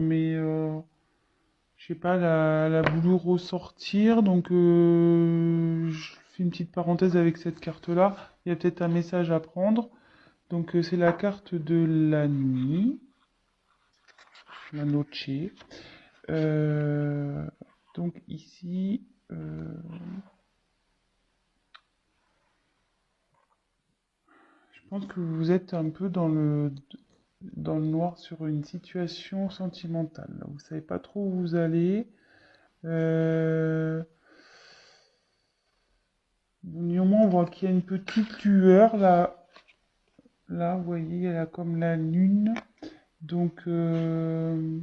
mais je sais pas, elle a voulu ressortir, donc je fais une petite parenthèse avec cette carte-là. Il y a peut-être un message à prendre. Donc c'est la carte de la nuit, la noche. Euh, donc ici, je pense que vous êtes un peu dans le noir sur une situation sentimentale. Vous savez pas trop où vous allez. Euh, Néanmoins, on voit qu'il y a une petite lueur là. Là, vous voyez, elle a comme la lune. Donc, il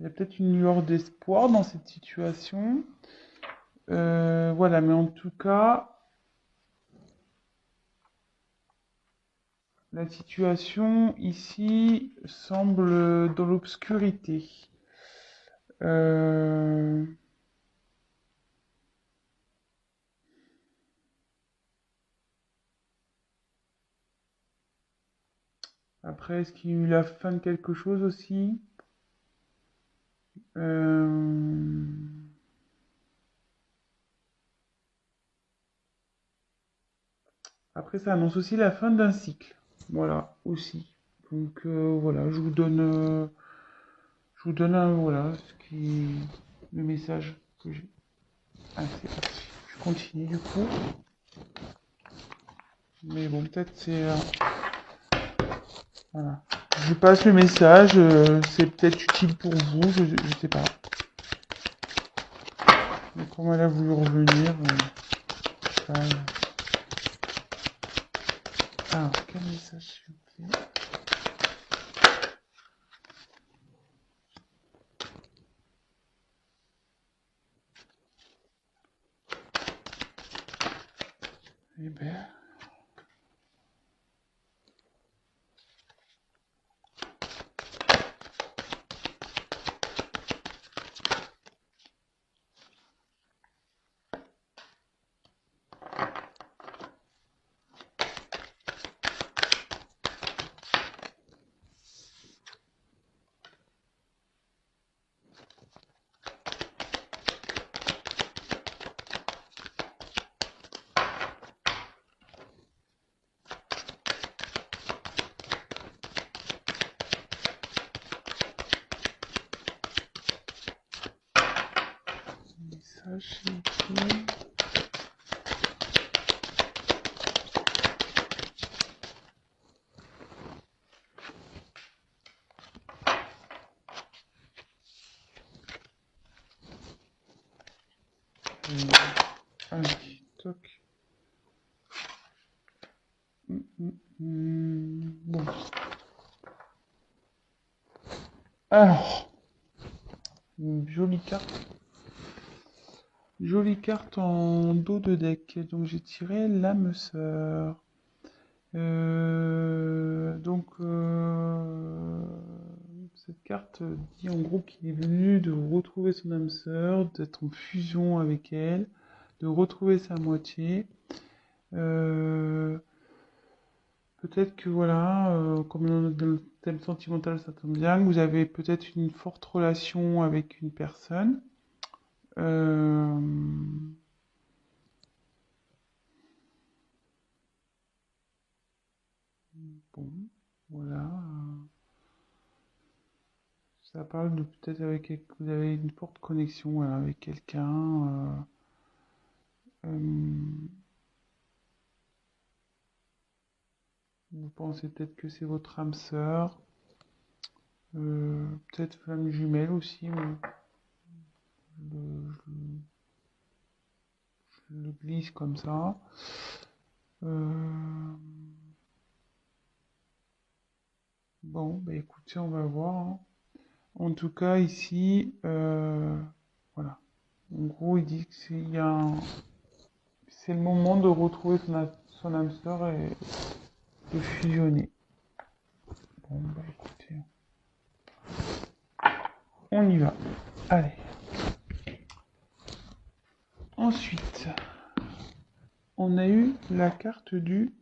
y a peut-être une lueur d'espoir dans cette situation. Voilà, mais en tout cas, la situation ici semble dans l'obscurité. Euh, Après, est-ce qu'il y a eu la fin de quelque chose aussi? Euh, Après, ça annonce aussi la fin d'un cycle. Voilà, aussi. Donc voilà, je vous donne voilà, le message que j'ai. Ah, c'est parti. Je continue du coup. Mais bon, peut-être c'est voilà. Je passe le message, c'est peut-être utile pour vous, je sais pas. Mais comme elle a voulu revenir, je sais pas. Alors, quel message s'il vous plaît? Eh ben, message s'il vous plaît. Allez, toc. Bon. Alors, une jolie carte. Jolie carte en dos de deck. Donc j'ai tiré l'âme sœur. Cette carte dit en gros qu'il est venu de retrouver son âme sœur, d'être en fusion avec elle, de retrouver sa moitié. Euh, Peut-être que voilà, comme dans le thème sentimental, ça tombe bien, que vous avez peut-être une forte relation avec une personne. Euh, bon, voilà. Ça parle de peut-être avec vous avez une forte connexion voilà, avec quelqu'un. Euh, Vous pensez peut-être que c'est votre âme sœur. Peut-être flamme jumelle aussi. Je le glisse comme ça. Euh, bon, bah écoutez, on va voir, hein. En tout cas, ici, voilà. En gros, il dit que c'est le moment de retrouver son âme sœur et de fusionner. Bon, bah écoutez, on y va. Allez. Ensuite, on a eu la carte du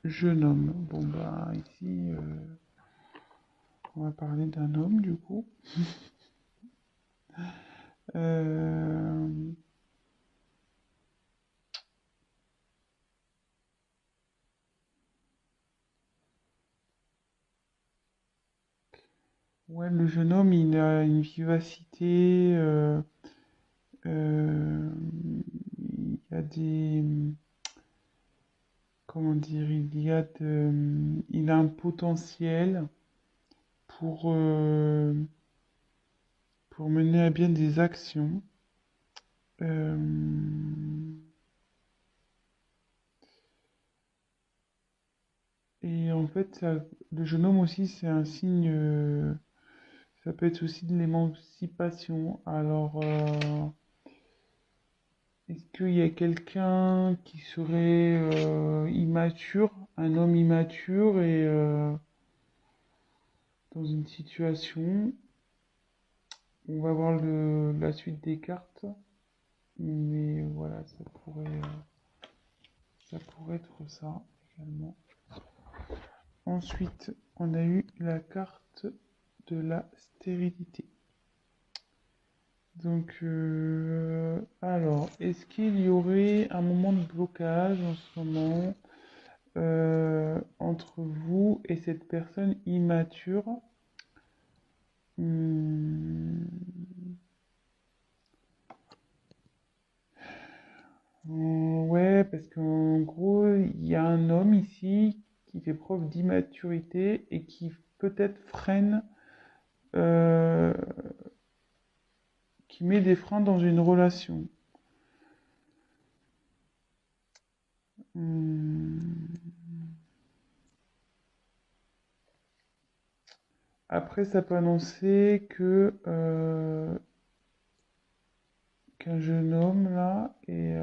jeune homme. Bon, bah ici, on va parler d'un homme du coup. Euh, Ouais, le jeune homme, il a une vivacité, il y a des, comment dire, il a un potentiel pour, euh, pour mener à bien des actions. Euh, et en fait, le jeune homme aussi, c'est un signe, ça peut être aussi de l'émancipation. Alors, est-ce qu'il y a quelqu'un qui serait immature, un homme immature et dans une situation, on va voir la suite des cartes, mais voilà, ça pourrait être ça également. Ensuite, on a eu la carte de la stérilité. Donc, alors, est-ce qu'il y aurait un moment de blocage en ce moment entre vous et cette personne immature? Hmm, ouais, parce qu'en gros, il y a un homme ici qui fait preuve d'immaturité et qui peut-être freine, euh, qui met des freins dans une relation. Hmm. Après, ça peut annoncer qu'un jeune homme là est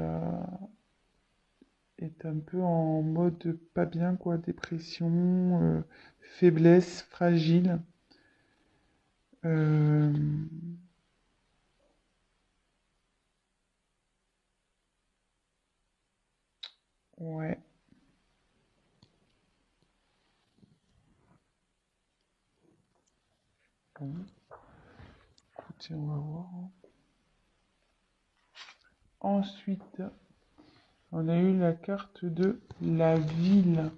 un peu en mode pas bien, quoi, dépression, faiblesse, fragile. Euh, ouais, bon, écoutez, on va voir, hein. Ensuite, on a eu la carte de la ville.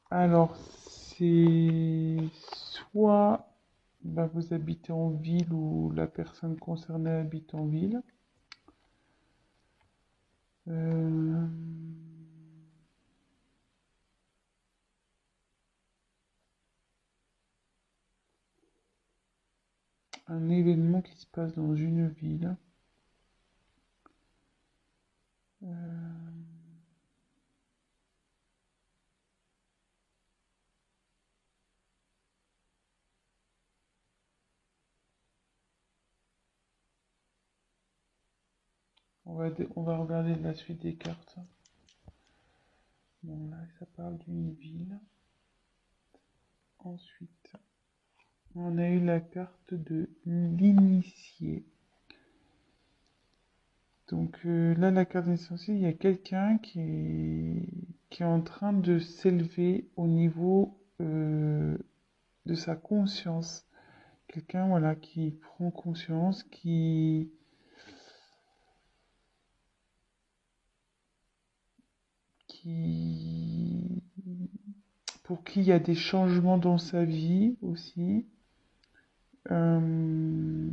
Alors, c'est soit bah, vous habitez en ville ou la personne concernée habite en ville. Euh, un événement qui se passe dans une ville. Euh, on va regarder la suite des cartes. Bon, là, ça parle d'une ville. Ensuite, on a eu la carte de l'initié. Donc là, la carte essentielle, il y a quelqu'un qui est en train de s'élever au niveau de sa conscience. Quelqu'un, voilà, qui prend conscience, qui, pour qui il y a des changements dans sa vie aussi. Euh,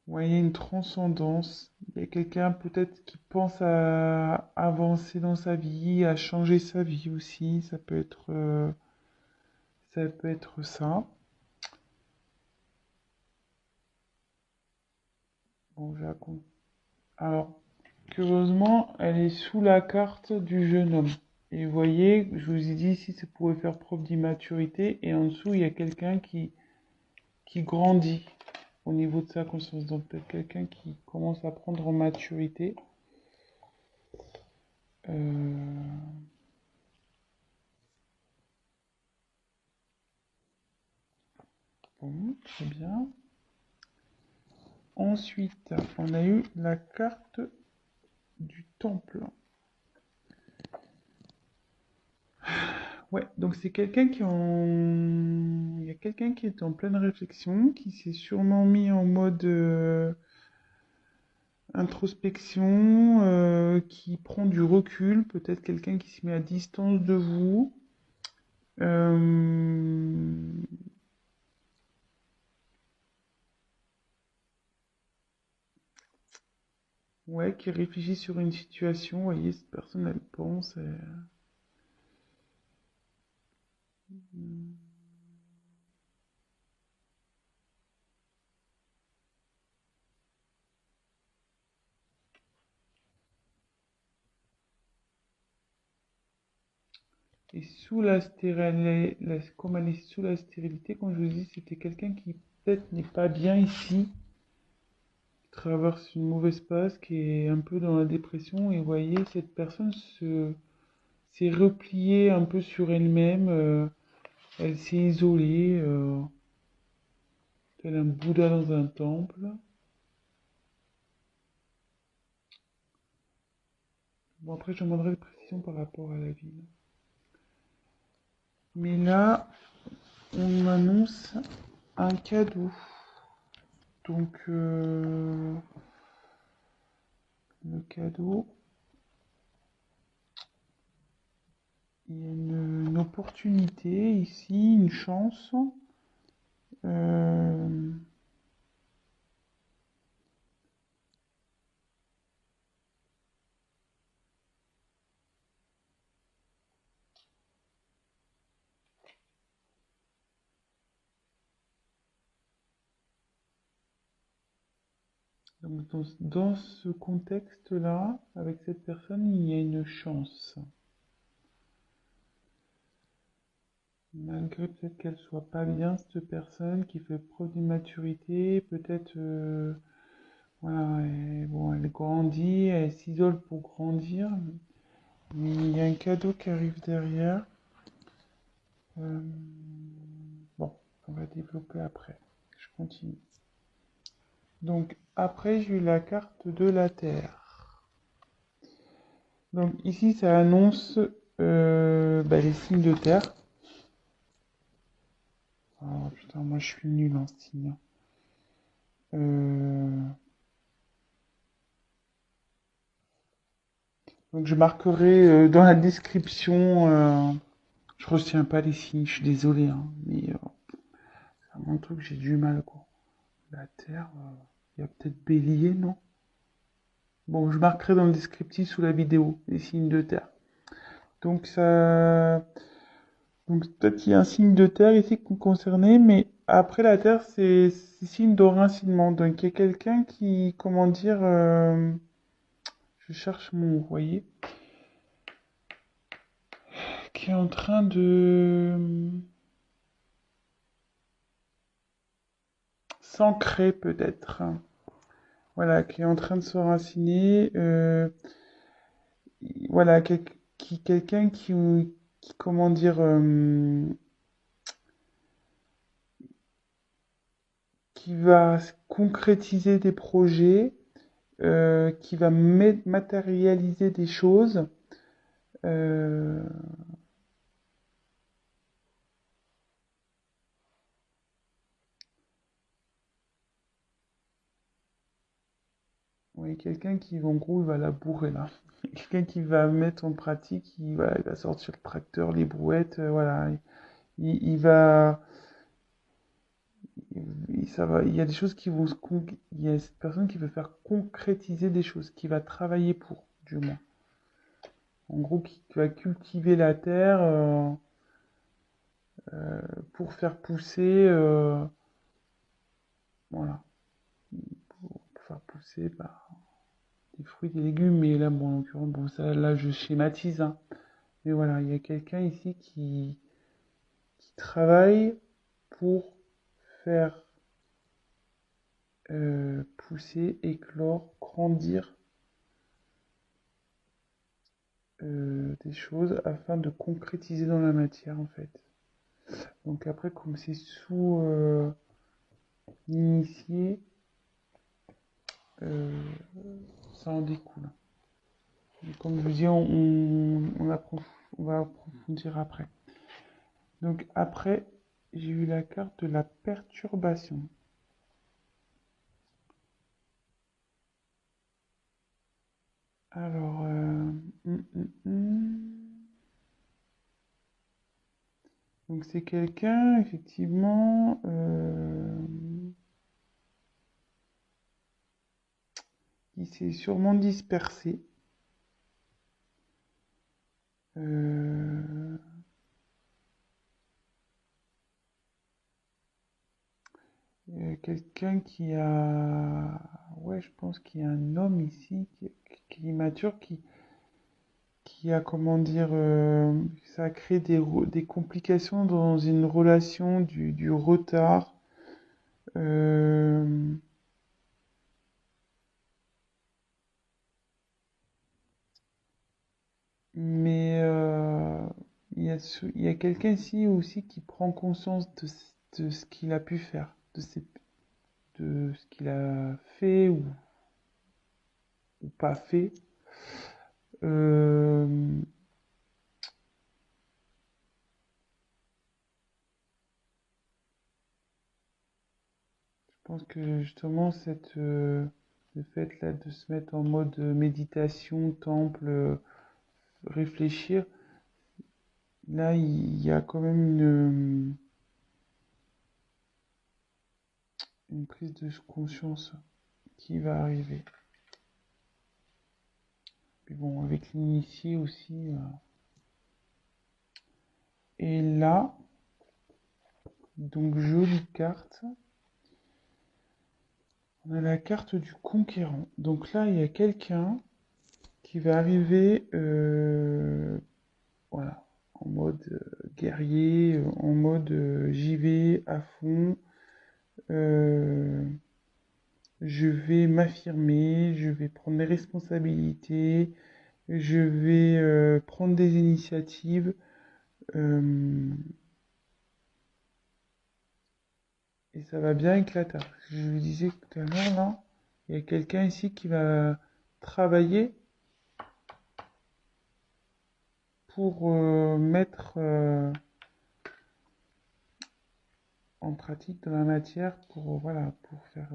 ouais, il y a une transcendance. Il y a quelqu'un peut-être qui pense à avancer dans sa vie, à changer sa vie aussi. Ça peut être ça. Bon, alors, curieusement, elle est sous la carte du jeune homme. Et vous voyez, je vous ai dit ici, ça pouvait faire preuve d'immaturité. Et en dessous, il y a quelqu'un qui grandit au niveau de sa conscience. Donc, peut-être quelqu'un qui commence à prendre en maturité. Euh, bon, très bien. Ensuite, on a eu la carte du temple. Ouais, donc c'est quelqu'un qui est en... Il y a quelqu'un qui est en pleine réflexion, qui s'est sûrement mis en mode introspection, qui prend du recul, peut-être quelqu'un qui se met à distance de vous. Euh, Ouais, qui réfléchit sur une situation, vous voyez, cette personne, elle pense. Et sous comme elle est sous la stérilité, comme je vous dis, c'était quelqu'un qui peut-être n'est pas bien ici, qui traverse une mauvaise passe, qui est un peu dans la dépression. Et vous voyez, cette personne s'est repliée un peu sur elle-même, elle s'est isolée, tel un Bouddha dans un temple. Bon, après, je demanderai des précisions par rapport à la ville. Mais là, on m'annonce un cadeau. Donc, le cadeau, il y a une opportunité ici, une chance. Euh, donc dans ce contexte-là, avec cette personne, il y a une chance. Malgré peut-être qu'elle soit pas bien, cette personne qui fait preuve d'immaturité, peut-être, voilà, bon, elle grandit, elle s'isole pour grandir, mais il y a un cadeau qui arrive derrière. Euh, bon, on va développer après. Je continue. Donc après, j'ai eu la carte de la Terre. Donc ici, ça annonce les signes de Terre. Oh putain, moi je suis nul en signe. Euh, donc je marquerai dans la description. Je retiens pas les signes, je suis désolé, hein, mais c'est un truc, j'ai du mal quoi. La Terre, il y a peut-être Bélier, non? Bon, je marquerai dans le descriptif sous la vidéo les signes de Terre. Donc ça, donc peut-être qu'il y a un signe de terre ici concerné, mais après la terre, c'est signe d'enracinement. Donc il y a quelqu'un qui, comment dire, je cherche mon, vous voyez, qui est en train de s'ancrer peut-être. Voilà, qui est en train de s'enraciner. Voilà, quelqu'un qui, comment dire, qui va concrétiser des projets, qui va matérialiser des choses. Euh, oui, quelqu'un qui, en gros, il va la bourrer là. Quelqu'un qui va mettre en pratique, voilà, il va sortir le tracteur, les brouettes, voilà. Il va, ça va, il y a des choses qui vont il y a cette personne qui veut faire concrétiser des choses, qui va travailler pour, du moins. En gros, qui va cultiver la terre pour faire pousser, voilà, pour faire pousser des fruits, des légumes. Mais là, bon, en l'occurrence, bon, ça, là, je schématise, hein. Mais voilà, il y a quelqu'un ici qui travaille pour faire pousser, éclore, grandir des choses afin de concrétiser dans la matière en fait. Donc après, comme c'est sous l'initié, euh, ça en découle. Et comme je vous dis, on va approfondir après. Donc après, j'ai eu la carte de la perturbation. Alors, donc c'est quelqu'un, effectivement, qui s'est sûrement dispersé. Euh, quelqu'un qui a... Ouais, je pense qu'il y a un homme ici qui est mature, qui a, comment dire, ça a créé des complications dans une relation, du retard. Euh, mais il y a quelqu'un ici aussi qui prend conscience de ce qu'il a pu faire, de ce qu'il a fait ou pas fait. Euh, je pense que justement, le fait là de se mettre en mode méditation, temple, réfléchir, là, il y a quand même une prise de conscience qui va arriver. Puis bon, avec l'initié aussi. Et là, donc jolie carte. On a la carte du conquérant. Donc là, il y a quelqu'un qui va arriver, voilà, en mode guerrier, en mode j'y vais à fond, euh, je vais m'affirmer, je vais prendre mes responsabilités, je vais prendre des initiatives. euh, et ça va bien éclater. Je vous disais tout à l'heure, là, il y a quelqu'un ici qui va travailler pour mettre en pratique de la matière pour, voilà, pour faire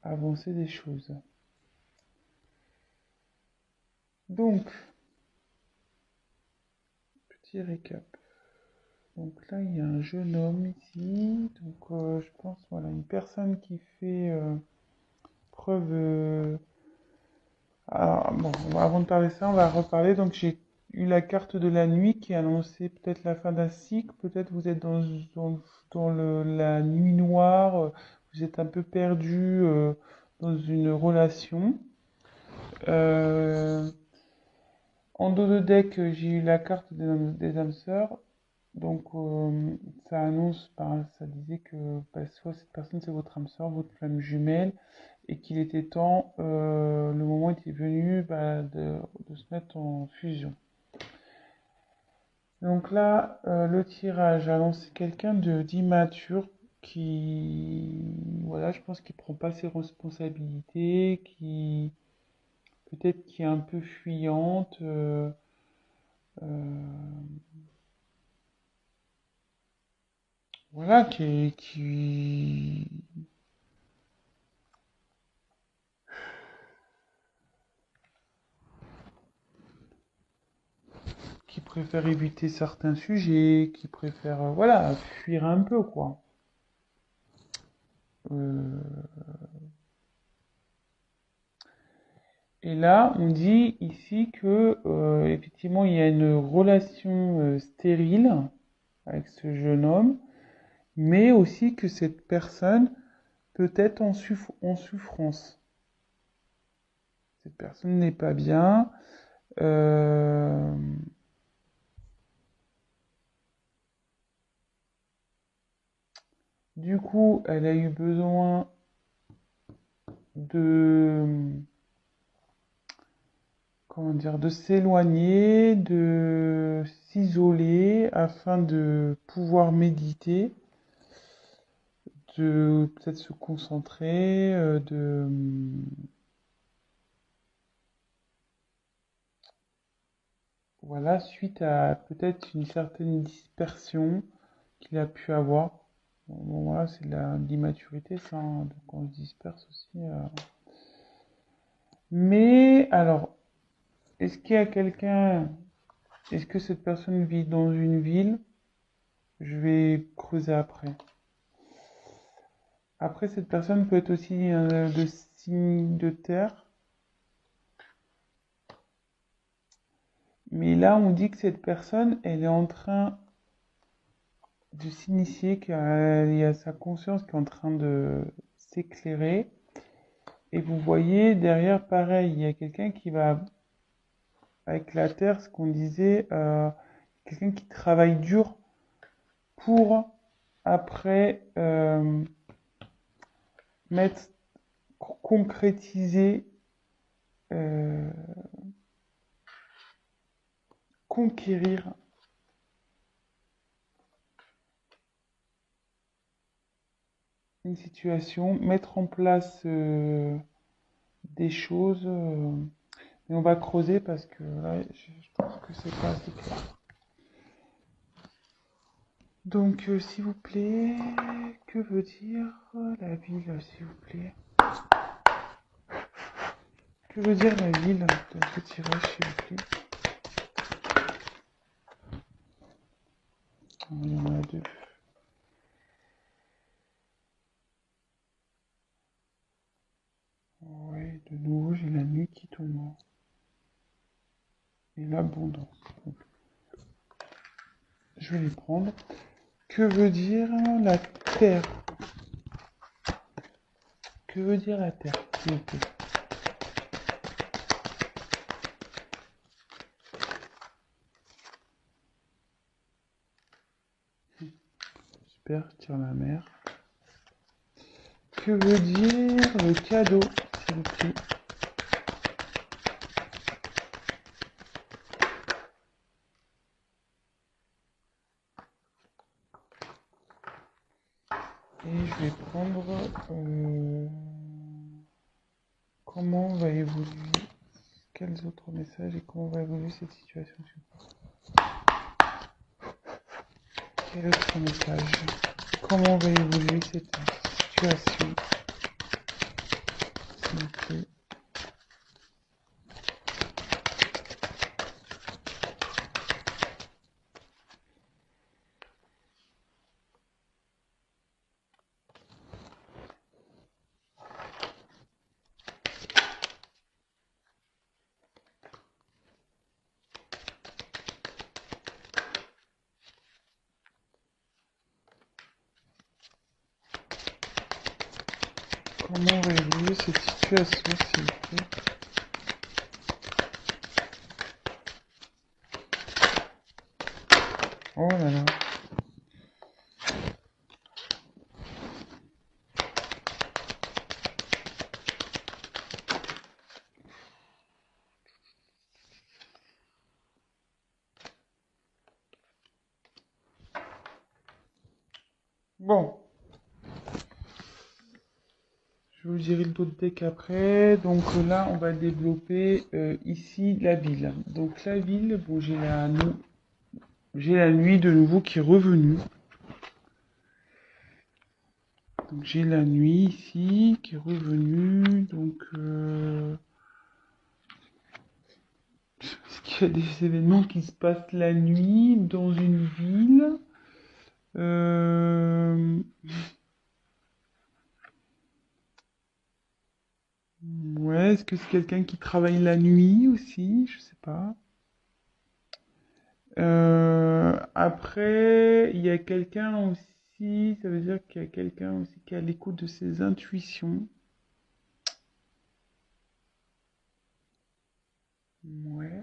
avancer des choses. Donc, petit récap. Donc là, il y a un jeune homme ici. Donc, je pense, voilà, une personne qui fait preuve. Alors, bon, avant de parler de ça, on va reparler. Donc, j'ai eu la carte de la nuit qui annonçait peut-être la fin d'un cycle. Peut-être vous êtes la nuit noire. Vous êtes un peu perdu dans une relation. Euh, En dos de deck, j'ai eu la carte des âmes sœurs. Donc, ça annonce, ça disait que soit cette personne c'est votre âme sœur, votre flamme jumelle, et qu'il était temps, le moment était venu de se mettre en fusion. Donc là, le tirage a lancé quelqu'un d'immature voilà, je pense qu'il prend pas ses responsabilités, peut-être qui est un peu fuyante. Euh, voilà, qui préfère éviter certains sujets, qui préfère, voilà, fuir un peu, quoi. Euh, et là, on dit ici que, effectivement, il y a une relation stérile avec ce jeune homme, mais aussi que cette personne peut être en souffrance. Cette personne n'est pas bien. Euh, du coup, elle a eu besoin de, comment dire, de s'éloigner, de s'isoler afin de pouvoir méditer, de peut-être se concentrer, voilà, suite à peut-être une certaine dispersion qu'il a pu avoir. Bon, voilà, c'est de l'immaturité, ça, hein, donc on se disperse aussi. Mais alors, est-ce qu'il y a quelqu'un, est-ce que cette personne vit dans une ville? Je vais creuser après. Après, cette personne peut être aussi de signe de terre. Mais là, on dit que cette personne, elle est en train de s'initier, qu'il y a sa conscience qui est en train de s'éclairer. Et vous voyez, derrière, pareil, il y a quelqu'un qui va, avec la terre, ce qu'on disait, quelqu'un qui travaille dur pour, après, mettre, concrétiser, euh, conquérir une situation, mettre en place des choses. Mais on va creuser parce que là, je pense que c'est pas assez clair. Donc, s'il vous plaît, que veut dire la ville, s'il vous plaît? Que veut dire la ville de ce tirage, s'il vous plaît? Il y en a deux. Ouais, de nouveau, j'ai la nuit qui tombe. Et l'abondance. Donc, je vais les prendre. Que veut dire la terre? Que veut dire la terre, s'il vous plaît? Super, je tire la mer. Que veut dire le cadeau, s'il vous plaît? Et je vais prendre comment va évoluer, quels autres messages et comment va évoluer cette situation, s'il vous plaît? Quel autre message? Comment va évoluer cette situation, s'il vous plaît? Comment va évoluer cette situation, s'il vous plaît? Oh là là. Bon, je vous dirai le autre deck après. Donc là, on va développer ici la ville. Donc la ville, bon, j'ai la nuit de nouveau qui est revenue. Donc j'ai la nuit ici qui est revenue. Donc est-ce qu'il y a des événements qui se passent la nuit dans une ville? Ouais, est-ce que c'est quelqu'un qui travaille la nuit aussi? Je sais pas. Après, il y a quelqu'un aussi, ça veut dire qu'il y a quelqu'un aussi qui est à l'écoute de ses intuitions. Ouais.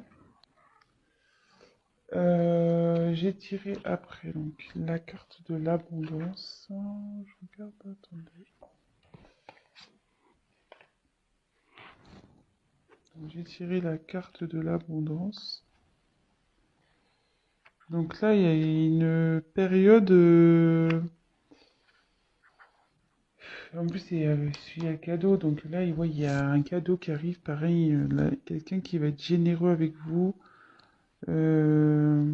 J'ai tiré après donc la carte de l'abondance. Je regarde, attendez. J'ai tiré la carte de l'abondance. Donc là, il y a une période. En plus, c'est celui à cadeau. Donc là, il y a un cadeau qui arrive. Pareil, quelqu'un qui va être généreux avec vous. Euh,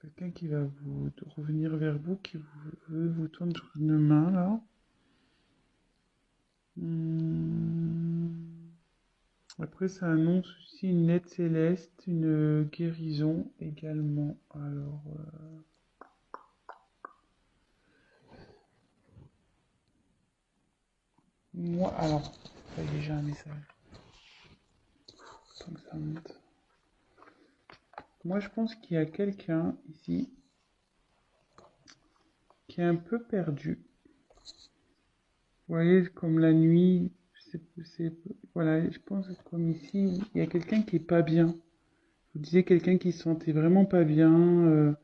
Quelqu'un qui va revenir vers vous, veut vous tendre une main là. Après, ça annonce aussi une aide céleste, une guérison également. Alors, moi, alors, ça y est, j'ai un message. Tant que ça monte. Moi, je pense qu'il y a quelqu'un ici qui est un peu perdu. Vous voyez, comme la nuit, voilà, je pense que comme ici, il y a quelqu'un qui est pas bien. Je vous disais quelqu'un qui se sentait vraiment pas bien,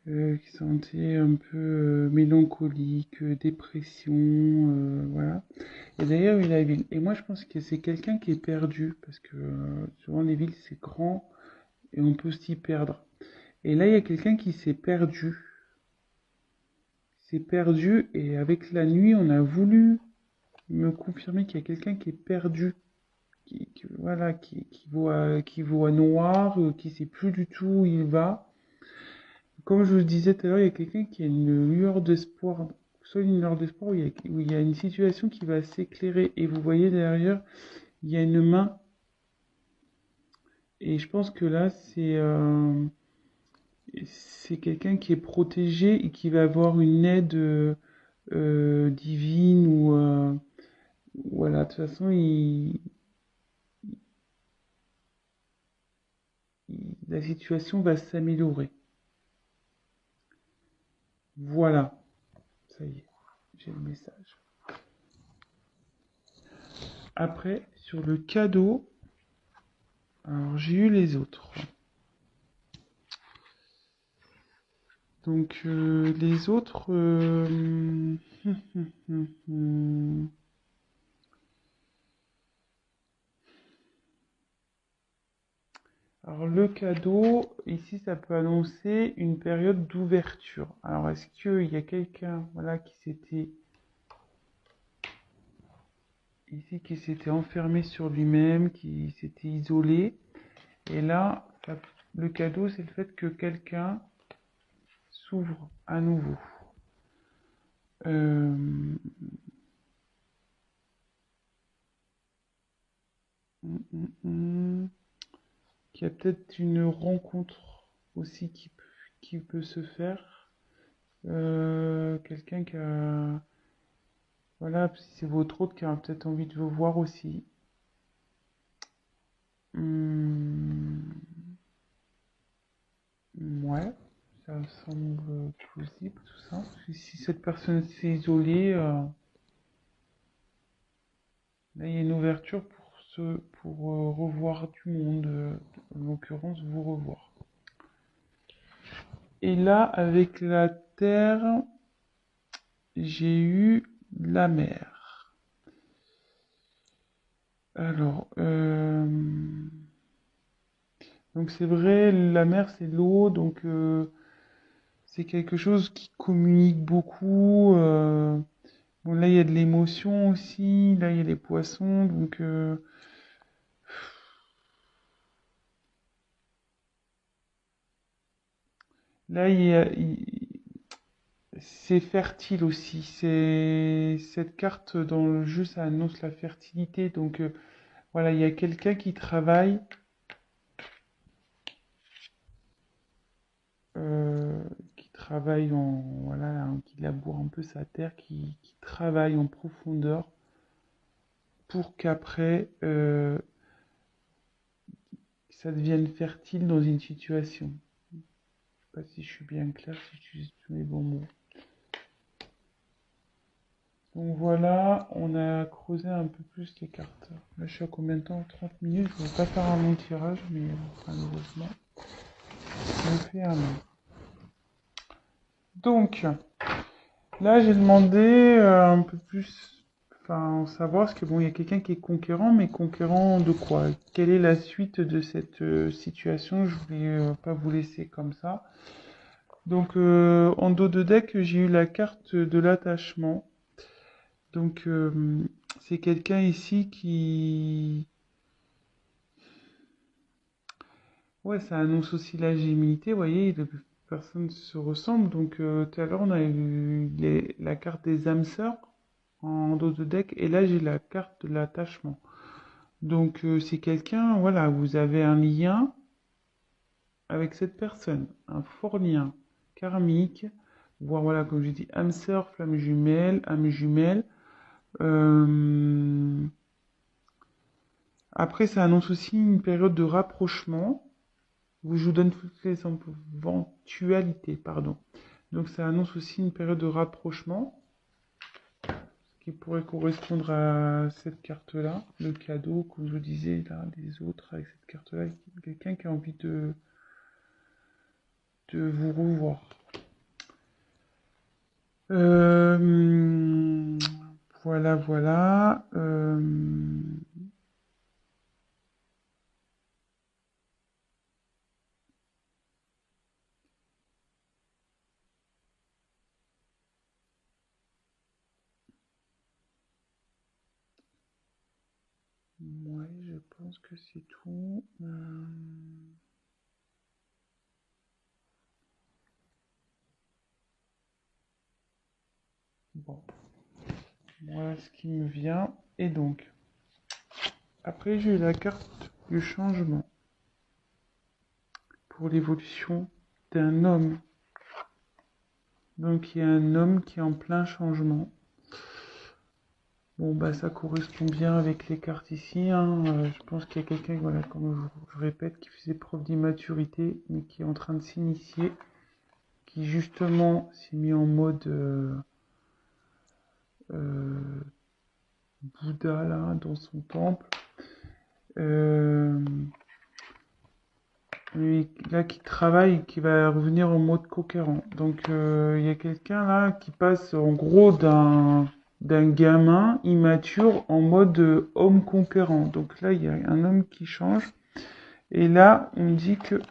qui se sentait un peu mélancolique, dépression, voilà. Et d'ailleurs, il a la ville. Et moi, je pense que c'est quelqu'un qui est perdu, parce que souvent les villes, c'est grand et on peut s'y perdre. Et là, il y a quelqu'un qui s'est perdu. C'est perdu, et avec la nuit, on a voulu me confirmer qu'il y a quelqu'un qui est perdu, voilà, qui voit noir, qui sait plus du tout où il va. Comme je vous le disais tout à l'heure, il y a quelqu'un qui a une lueur d'espoir, soit une lueur d'espoir où il y a une situation qui va s'éclairer. Et vous voyez derrière, il y a une main. Et je pense que là, c'est quelqu'un qui est protégé et qui va avoir une aide divine ou voilà. De toute façon, la situation va s'améliorer. Voilà, ça y est, j'ai le message. Après, sur le cadeau, alors j'ai eu les autres. Donc les autres, alors le cadeau, ici ça peut annoncer une période d'ouverture. Alors est-ce qu'il y a quelqu'un, voilà, qui s'était enfermé sur lui-même, qui s'était isolé. Et là, le cadeau, c'est le fait que quelqu'un s'ouvre à nouveau. Euh, Qu'il y a peut-être une rencontre aussi qui peut se faire. Quelqu'un qui a... Voilà, si c'est votre hôte qui a peut-être envie de vous voir aussi. Ouais, ça me semble plausible tout ça. Si cette personne s'est isolée, là il y a une ouverture pour revoir du monde, en l'occurrence vous revoir. Et là, avec la terre, j'ai eu la mer. Alors, donc c'est vrai, la mer c'est l'eau, donc c'est quelque chose qui communique beaucoup. Bon, là il y a de l'émotion aussi, là il y a les poissons, donc là c'est fertile aussi. C'est cette carte dans le jeu, ça annonce la fertilité, donc voilà, il y a quelqu'un euh, qui travaille voilà, hein, qui laboure un peu sa terre, qui travaille en profondeur pour qu'après ça devienne fertile dans une situation. Je sais pas si je suis bien clair, si j'utilise tous les bons mots. Donc voilà, on a creusé un peu plus les cartes. Là, je suis à combien de temps? 30 minutes. Je ne vais pas faire un long tirage, mais malheureusement, je me fais un long. Donc, là, j'ai demandé un peu plus, enfin, savoir, parce que bon, il y a quelqu'un qui est conquérant, mais conquérant de quoi? Quelle est la suite de cette situation? Je voulais pas vous laisser comme ça. Donc, en dos de deck, j'ai eu la carte de l'attachement. Donc, c'est quelqu'un ici qui... Ouais, ça annonce aussi la gémilité, vous voyez, les personnes se ressemblent. Donc, tout à l'heure, on a eu la carte des âmes sœurs en dos de deck, et là, j'ai la carte de l'attachement. Donc, c'est quelqu'un, voilà, vous avez un lien avec cette personne, un fort lien karmique, voire, voilà, comme je dis, âme sœur, flamme jumelle, âme jumelle. Euh, Après, ça annonce aussi une période de rapprochement. Je vous donne toutes les éventualités, pardon. Donc ça annonce aussi une période de rapprochement, ce qui pourrait correspondre à cette carte-là, le cadeau, comme je vous disais, là, des autres avec cette carte-là, quelqu'un qui a envie de vous revoir. Voilà, voilà. Ouais, je pense que c'est tout. Bon, voilà ce qui me vient. Et donc, après, j'ai eu la carte du changement pour l'évolution d'un homme. Donc, il y a un homme qui est en plein changement. Bon, bah, ça correspond bien avec les cartes ici, hein. Je pense qu'il y a quelqu'un, voilà, comme je répète, qui faisait preuve d'immaturité, mais qui est en train de s'initier, qui justement s'est mis en mode euh, Bouddha, là, dans son temple. Là, qui travaille, qui va revenir en mode conquérant. Donc, il y a quelqu'un là qui passe en gros d'un gamin immature en mode homme conquérant. Donc là, il y a un homme qui change. Et là, on me dit que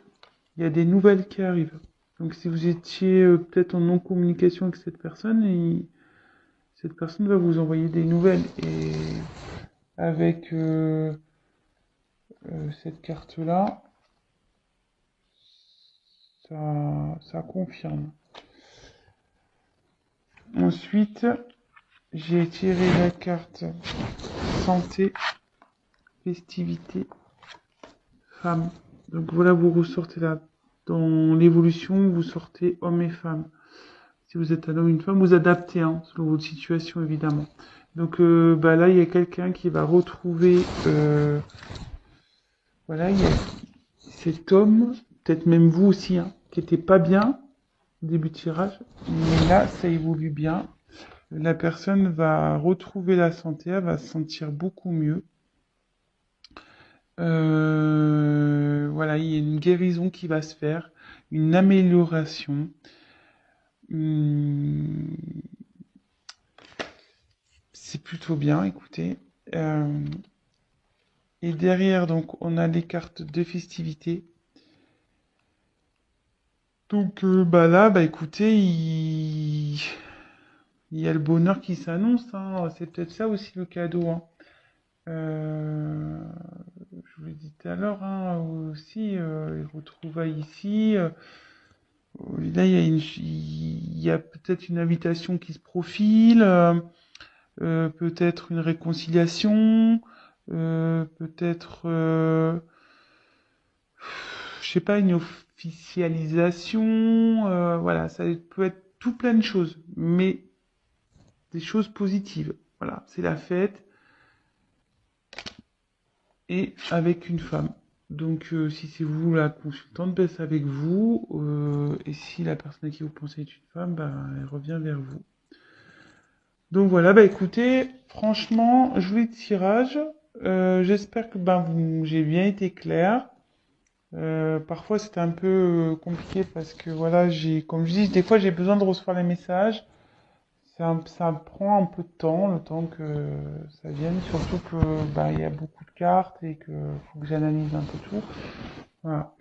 il y a des nouvelles qui arrivent. Donc, si vous étiez peut-être en non-communication avec cette personne, cette personne va vous envoyer des nouvelles. Et avec cette carte-là, ça confirme. Ensuite, j'ai tiré la carte santé, festivité, femme. Donc voilà, vous ressortez là. Dans l'évolution, vous sortez homme et femme. Si vous êtes un homme ou une femme, vous adaptez, hein, selon votre situation, évidemment. Donc bah là, il y a quelqu'un qui va retrouver... voilà, il y a cet homme, peut-être même vous aussi, hein, qui était pas bien au début de tirage. Mais là, ça évolue bien. La personne va retrouver la santé, elle va se sentir beaucoup mieux. Voilà, il y a une guérison qui va se faire, une amélioration. Hum, c'est plutôt bien, écoutez. Et derrière, donc, on a les cartes de festivité. Donc, bah là, bah écoutez, il y a le bonheur qui s'annonce, hein. C'est peut-être ça aussi le cadeau, hein. Euh, je vous l'ai dit tout à l'heure, hein, aussi, les retrouvailles ici. Là, il y a peut-être une invitation qui se profile, peut-être une réconciliation, peut-être, je sais pas, une officialisation. Voilà, ça peut être tout plein de choses, mais des choses positives. Voilà, c'est la fête et avec une femme. Donc, si c'est vous la consultante, ben, c'est avec vous. Et si la personne à qui vous pensez est une femme, ben, elle revient vers vous. Donc voilà, bah écoutez, franchement, joli tirage. J'espère que ben, j'ai bien été clair. Parfois c'était un peu compliqué parce que voilà, comme je dis, des fois j'ai besoin de recevoir les messages. Ça prend un peu de temps, le temps que ça vienne, surtout que bah, il y a beaucoup de cartes et que faut que j'analyse un peu tout. Voilà.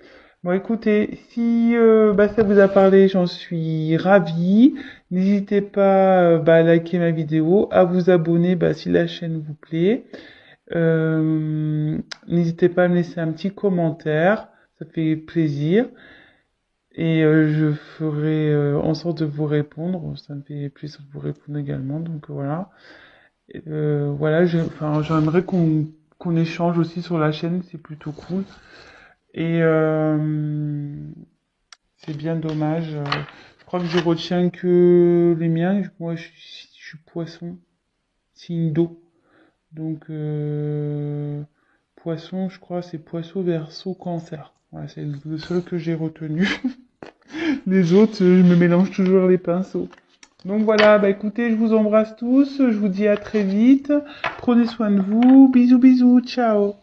Bon, écoutez, si ça vous a parlé, j'en suis ravie. N'hésitez pas à liker ma vidéo, à vous abonner si la chaîne vous plaît. N'hésitez pas à me laisser un petit commentaire, ça fait plaisir. Et je ferai en sorte de vous répondre. Ça me fait plaisir de vous répondre également. Donc voilà. Voilà, j'aimerais qu'on échange aussi sur la chaîne, c'est plutôt cool. Et c'est bien dommage. Je crois que je retiens que les miens. Moi, je suis poisson, signe d'eau. Donc, poisson, je crois, c'est poisson, verseau, cancer. Voilà, c'est le seul que j'ai retenu. Les autres, je me mélange toujours les pinceaux. Donc voilà, écoutez, je vous embrasse tous. Je vous dis à très vite. Prenez soin de vous. Bisous, bisous. Ciao.